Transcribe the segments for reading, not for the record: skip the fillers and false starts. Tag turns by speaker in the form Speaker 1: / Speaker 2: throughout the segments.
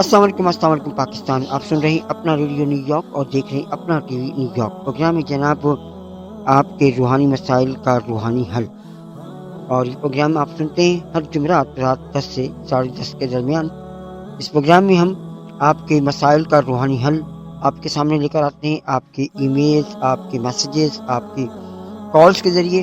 Speaker 1: السلام علیکم پاکستان. آپ سن رہے ہیں اپنا ریڈیو نیو یارک اور دیکھ رہے ہیں اپنا T V New York. Programme ہے جناب آپ کے روحانی مسائل کا روحانی حل, اور یہ پروگرام آپ سنتے ہیں ہر جمعرات رات 10 سے 10:30 کے درمیان. اس پروگرام میں ہم آپ کے مسائل کا روحانی حل آپ کے سامنے لے کر آتے ہیں, آپ کے ای میلز, آپ کے میسیجز, آپ کی کالز کے ذریعے,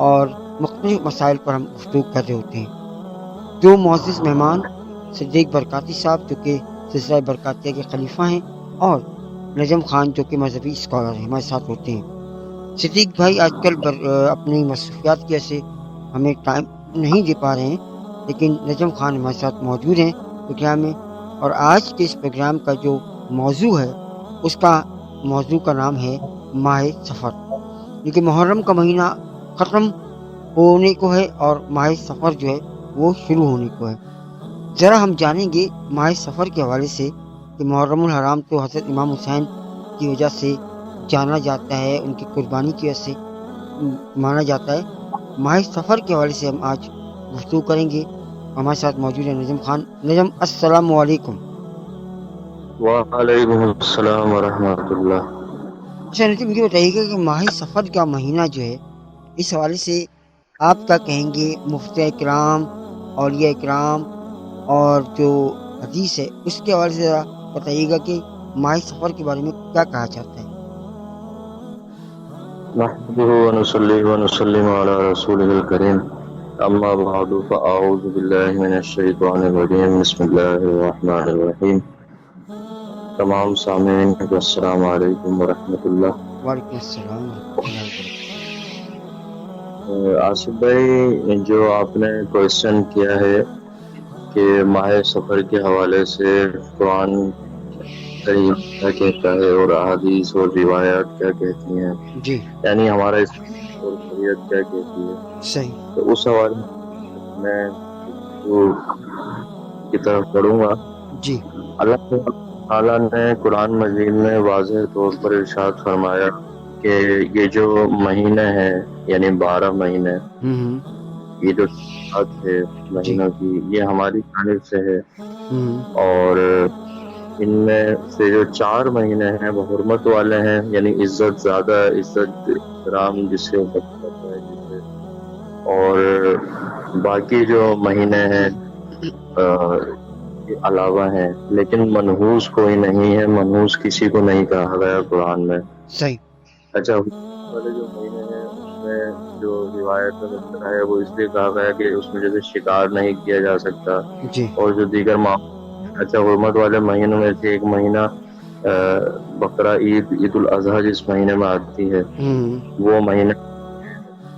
Speaker 1: اور مختلف مسائل پر ہم گفتگو کر رہے ہوتے ہیں. دو معزز مہمان صدیق برکاتی صاحب جو کہ سلسلہ برکاتیہ کے خلیفہ ہیں, اور نجم خان جو کہ مذہبی اسکالر ہیں, ہمارے ساتھ ہوتے ہیں. صدیق بھائی آج کل اپنی مصروفیات کی وجہ سے ہمیں ٹائم نہیں دے پا رہے ہیں, لیکن نجم خان ہمارے ساتھ موجود ہیں پروگرام میں. اور آج کے اس پروگرام کا جو موضوع ہے اس کا موضوع کا نام ہے ماہ سفر, کیونکہ محرم کا مہینہ ختم ہونے کو ہے اور ماہ سفر جو ہے وہ شروع ہونے کو ہے. ذرا ہم جانیں گے ماہ سفر کے حوالے سے کہ محرم الحرام تو حضرت امام حسین کی وجہ سے جانا جاتا ہے, ان کی قربانی کی وجہ سے مانا جاتا ہے. ماہ سفر کے حوالے سے ہم آج گفتگو کریں گے. ہمارے ساتھ موجود ہے نجم خان. نجم السلام علیکم.
Speaker 2: وعلیکم السلام ورحمۃ اللہ.
Speaker 1: اچھا نجم, یہ بتائیے گا کہ ماہ سفر کا مہینہ جو ہے اس حوالے سے آپ کیا کہیں گے؟ مفتی اکرام, اولیاء اکرام اور جو حدیث ہے اس کے حوالے سے ذرا بتائیے گا کہ ماہ سفر کے بارے میں کیا کہا جاتا ہے.
Speaker 2: نحمده ونصلي ونسلم على رسوله الكريم اما بعد فاعوذ بالله من الشیطان الرجیم بسم اللہ الرحمن الرحیم. تمام سامعین کو السلام علیکم ورحمۃ اللہ.
Speaker 1: وعلیکم السلام ورحمۃ اللہ وبرکاتہ.
Speaker 2: آصف بھائی, جو آپ نے کوشچن کیا ہے کہ ماہ سفر کے حوالے سے قرآن کریم کیا کہتا ہے اور احادیث اور روایات کیا کہتی ہیں,
Speaker 1: جی
Speaker 2: یعنی ہمارا اسلام اور شریعت کیا کہتی ہے,
Speaker 1: صحیح.
Speaker 2: تو اس حوالے میں کی طرف بڑھوں گا.
Speaker 1: جی
Speaker 2: اللہ تعالیٰ نے قرآن مجید میں واضح طور پر ارشاد فرمایا کہ یہ جو مہینے ہیں یعنی 12 مہینے, یہ جو ہے
Speaker 1: جی
Speaker 2: مہینوں کی, یہ ہماری جانب سے ہے.
Speaker 1: ہوں
Speaker 2: اور ان میں سے جو 4 مہینے ہیں وہ حرمت والے ہیں, یعنی عزت زیادہ, عزت احترام جس سے جاتا ہے جسے. اور باقی جو مہینے ہیں کے علاوہ ہیں, لیکن منحوس کوئی نہیں ہے, منحوس کسی کو نہیں کہا گیا قرآن میں.
Speaker 1: صحیح.
Speaker 2: اچھا, والے جو مہینے ہیں اس میں جو روایت میں ملتا ہے وہ اس لیے کہا گیا کہ اس میں جیسے شکار نہیں کیا جا سکتا,
Speaker 1: جی
Speaker 2: اور جو دیگر اچھا حرمت والے مہینوں میں سے ایک مہینہ بقرہ عید, عید الاضحیٰ جس مہینے میں آتی ہے, وہ مہینہ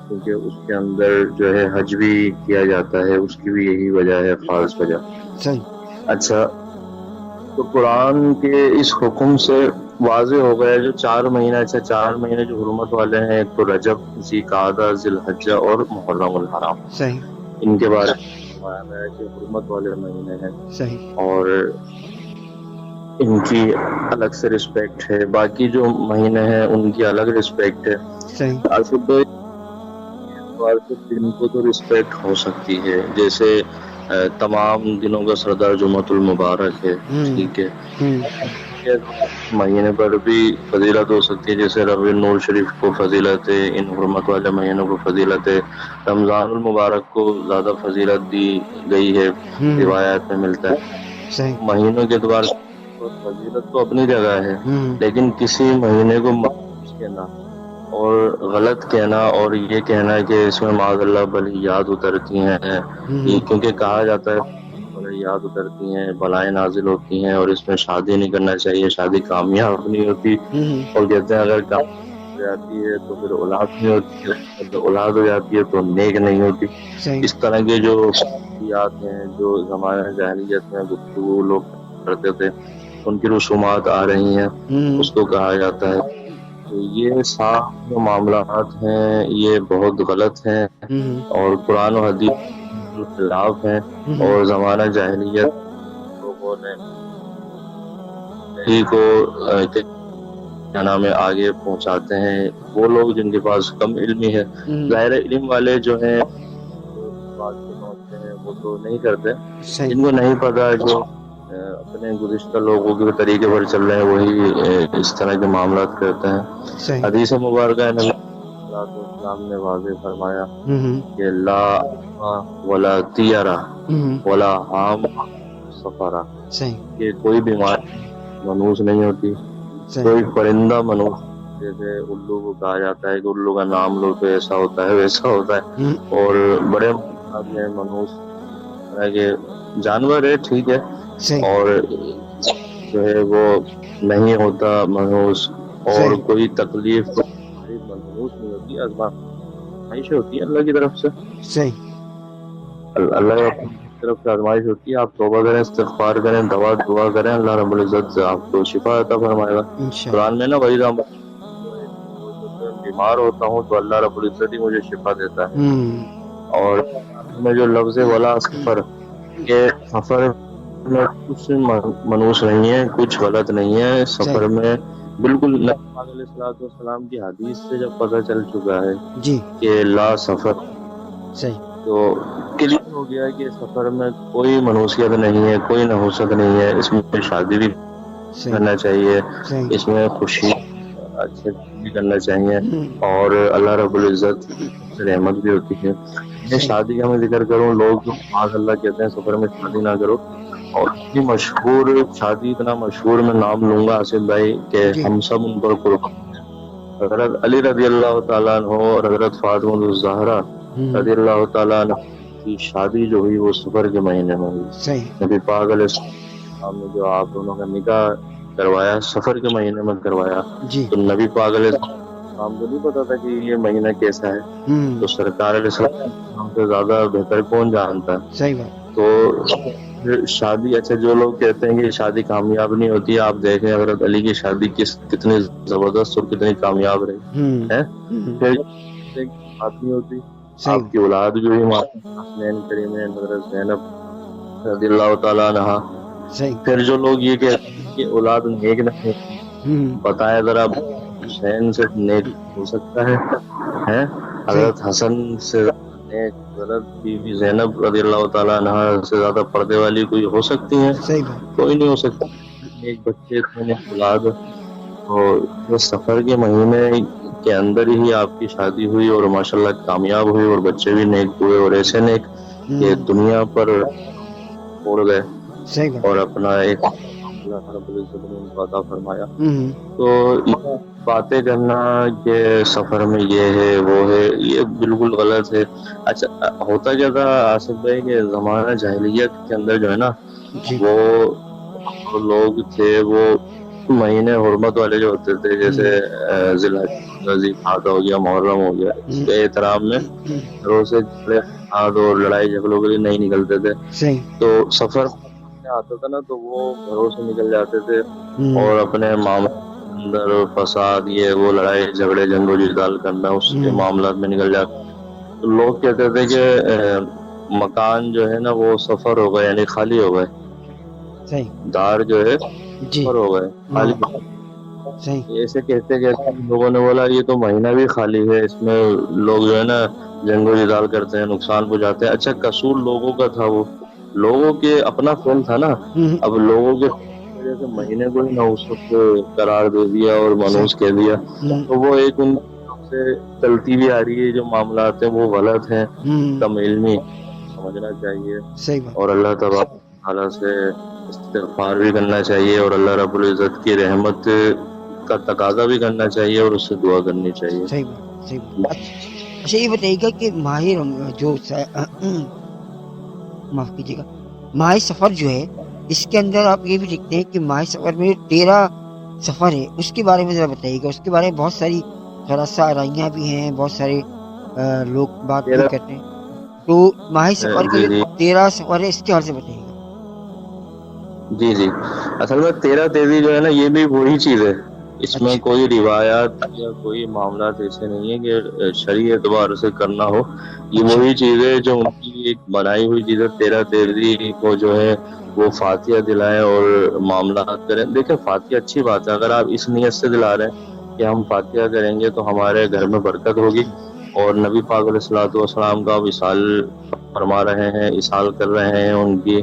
Speaker 2: کیونکہ اس کے اندر جو ہے حج بھی کیا جاتا ہے, اس کی بھی یہی وجہ ہے, خاص وجہ.
Speaker 1: صحیح.
Speaker 2: اچھا, تو قرآن کے اس حکم سے واضح ہو گیا جو 4 مہینے, اچھا 4 مہینے جو حرمت والے ہیں, ایک تو رجب, ذوالقعدہ, ذی الحجہ اور محرم الحرام.
Speaker 1: صحیح.
Speaker 2: ان کے بارے میں فرمایا گیا ہے کہ حرمت والے مہینے ہیں
Speaker 1: صحیح.
Speaker 2: اور ان کی الگ سے رسپیکٹ ہے, باقی جو مہینے ہیں ان کی الگ رسپیکٹ ہے.
Speaker 1: صحیح.
Speaker 2: دن کو تو رسپیکٹ ہو سکتی ہے, جیسے تمام دنوں کا سردار جمعۃ المبارک ہے, ٹھیک ہے. مہینے پر بھی فضیلت ہو سکتی ہے, جیسے ربیع النور شریف کو فضیلت ہے, ان حرمت والے مہینوں کو فضیلت ہے. رمضان المبارک کو زیادہ فضیلت دی گئی ہے, روایات میں ملتا ہے.
Speaker 1: صحیح.
Speaker 2: مہینوں کے اعتبار سے فضیلت تو اپنی جگہ ہے, لیکن کسی مہینے کو منحوس کہنا اور غلط کہنا اور یہ کہنا ہے کہ اس میں معاذ اللہ بلیات اترتی ہیں, کیونکہ کہا جاتا ہے بلیات اترتی ہیں, بلائیں نازل ہوتی ہیں, اور اس میں شادی نہیں کرنا چاہیے, شادی کامیاب نہیں ہوتی. اور کہتے ہیں اگر کامیاب ہو جاتی ہے تو پھر اولاد نہیں ہوتی ہے, اگر اولاد ہو جاتی ہے تو نیک نہیں ہوتی.
Speaker 1: صحیح.
Speaker 2: اس طرح کے جو خیالات ہیں جو زمانہ جاہلیت میں گفتگو لوگ کرتے تھے, ان کی رسومات آ رہی ہیں, اس کو کہا جاتا ہے. تو یہ صاف جو معاملات ہیں یہ بہت غلط ہیں, اور قرآن و حدیث کے خلاف ہیں, اور زمانہ جاہلیت لوگوں نے کو کیا نام ہے آگے پہنچاتے ہیں. وہ لوگ جن کے پاس کم علمی ہے, ظاہر علم والے جو ہیں بات پہ پہنچتے ہیں وہ تو نہیں کرتے, جن کو نہیں پتا جو اپنے گزشتہ لوگوں کے طریقے پر چل رہے ہیں، وہی اس طرح کے معاملات کرتے ہیں.
Speaker 1: صحیح.
Speaker 2: حدیث مبارکہ نبی صلی اللہ علیہ وسلم نے واضح فرمایا کہ لا ولا تیارا ولا عام سفرا،
Speaker 1: صحیح.
Speaker 2: کہ کوئی بیماری منحوس نہیں ہوتی،
Speaker 1: صحیح.
Speaker 2: کوئی پرندہ منحوس، جیسے الو کو کہا جاتا ہے کہ الو کا نام لو تو ایسا ہوتا ہے ویسا ہوتا ہے، اور بڑے منحوس طرح کے جانور ہے، ٹھیک ہے،
Speaker 1: صحیح.
Speaker 2: اور جو ہے وہ نہیں ہوتا منحوس، اور
Speaker 1: صحیح.
Speaker 2: کوئی تکلیف منحوس نہیں ہوتی، آزمائش ہوتی ہے اللہ کی طرف سے.
Speaker 1: صحیح.
Speaker 2: اللہ کی طرف سے آزمائش ہوتی ہے. آپ توبہ کریں، استغفار کریں، دعا کریں، اللہ رب العزت سے آپ کو شفا عطا فرمائے گا. قرآن میں نا وہی بیمار ہوتا ہوں تو اللہ رب العزت ہی مجھے شفا دیتا ہے. اور میں جو لفظ ولا سفر، کہ سفر میں کچھ منحوس نہیں ہے، کچھ غلط نہیں ہے سفر میں، بالکل. نبی پاک علیہ الصلوۃ والسلام کی حدیث سے جب پتہ چل چکا ہے کہ لا سفر،
Speaker 1: صحیح،
Speaker 2: تو کلیئر ہو گیا کہ سفر میں کوئی منحوسیت نہیں ہے، کوئی نحوست نہیں ہے. اس میں شادی بھی کرنا چاہیے، اس میں خوشی اچھے بھی کرنا چاہیے، اور اللہ رب العزت سے رحمت بھی ہوتی ہے. میں شادی کا میں ذکر کروں، لوگ معاذ اللہ کہتے ہیں سفر میں شادی نہ کرو، اور اتنی مشہور شادی، اتنا مشہور میں نام لوں گا آصف بھائی کہ ہم سب ان پر قربان ہیں. حضرت علی رضی اللہ تعالیٰ عنہ اور حضرت فاطمہ الزہرا رضی اللہ تعالیٰ عنہ کی شادی جو ہوئی وہ سفر کے مہینے میں ہوئی. نبی پاک علیہ السلام نے جو آپ دونوں کا نکاح کروایا سفر کے مہینے میں کروایا، تو نبی پاک علیہ السلام کو نہیں پتا تھا کہ یہ مہینہ کیسا ہے، تو سرکار علیہ السلام سے زیادہ بہتر کون جانتا ہے.
Speaker 1: صحیح بات.
Speaker 2: تو شادی، اچھا جو لوگ کہتے ہیں کہ شادی کامیاب نہیں ہوتی، آپ دیکھیں حضرت علی کی شادی کتنی زبردست اور کتنی کامیاب رہی ہے. پھر بات نہیں ہوتی، آپ کی اولاد جو ہے حسنین کریمین حضرت زینب رضی اللہ تعالیٰ عنہا. پھر جو لوگ یہ کہتے ہیں کہ اولاد نیک نہیں، بتائیں ذرا حسین سے نیک ہو سکتا ہے؟ حضرت حسن سے نیک حضرت بی بی زینب رضی اللہ تعالیٰ عنہا سے زیادہ پردے والی کوئی ہو سکتی ہے؟ کوئی نہیں ہو سکتا. ایک بچے اتنے اولاد، اور سفر کے مہینے کے اندر ہی آپ کی شادی ہوئی اور ماشاءاللہ کامیاب ہوئی، اور بچے بھی نیک ہوئے، اور ایسے نیک کہ دنیا پر چھوڑ گئے اور اپنا ایک اللہ رب العزت نے ان کو عطا فرمایا. تو باتیں کرنا کہ سفر میں یہ ہے وہ ہے، یہ بالکل غلط ہے. اچھا ہوتا کیا تھا آصف بھائی کہ زمانہ جاہلیت کے اندر جو ہے نا، وہ لوگ تھے وہ مہینے حرمت والے جو ہوتے تھے، جیسے ذی الحجہ ہو گیا، محرم ہو گیا، اس کے احترام میں گھروں سے اور لڑائی جھگڑوں کے لیے نہیں نکلتے تھے. تو سفر آتا تھا نا تو وہ گھروں سے نکل جاتے تھے اور اپنے اندر فساد، یہ وہ لڑائی جھگڑے جنگ و جدال کرنا، اس کے معاملات میں نکل جاتے. تو لوگ کہتے تھے کہ مکان جو ہے نا وہ سفر ہو گئے، یعنی خالی ہو گئے، دار جو ہے سفر ہو گئے، خالی. ایسے کہتے لوگوں نے بولا یہ تو مہینہ بھی خالی ہے، اس میں لوگ جو ہے نا جنگ و جدال کرتے ہیں، نقصان پہنچاتے ہیں. اچھا قصور لوگوں کا تھا، وہ لوگوں کے اپنا فون تھا نا. اب لوگوں کے وجہ سے مہینے کو ہی نحوست قرار دے دیا اور منحوس کہہ دیا، تو وہ ایک ان سے چلتی بھی آ رہی ہے جو معاملات ہیں وہ غلط ہیں. کم علمی سمجھنا چاہیے، اور اللہ تبارک تعالیٰ سے استغفار بھی کرنا چاہیے، اور اللہ رب العزت کی رحمت کا تقاضا بھی کرنا چاہیے، اور اس سے دعا کرنی چاہیے.
Speaker 1: صحیح بات، صحیح بات. اچھا یہ بتائیے گا کہ معاف کیجیے گا، ماہ سفر جو ہے اس کے اندر آپ یہ بھی لکھتے ہیں کہ ماہ سفر میں 13 سفر ہے، اس کے بارے میں ذرا بتائیے گا. اس کے بارے میں بہت ساری خلاصہ آرائیاں بھی ہیں، بہت سارے لوگ بات بھی کرتے ہیں. تو ماہ سفر کے 13 سفر ہے، اس کے حوالے سے بتائیے گا.
Speaker 2: جی اصل میں 13 تیزی جو ہے نا یہ بھی وہی چیز ہے، اس میں کوئی روایات یا کوئی معاملات ایسے نہیں ہے کہ شرعی اعتبار سے کرنا ہو. یہ وہی چیز ہے جو ان کی ایک بنائی ہوئی چیز ہے. 13 تیزی کو جو ہے وہ فاتحہ دلائیں اور معاملات کریں. دیکھیں فاتحہ اچھی بات ہے، اگر آپ اس نیت سے دلا رہے ہیں کہ ہم فاتحہ کریں گے تو ہمارے گھر میں برکت ہوگی، اور نبی پاک علیہ الصلوۃ والسلام کا وصال فرما رہے ہیں، اصال کر رہے ہیں ان کی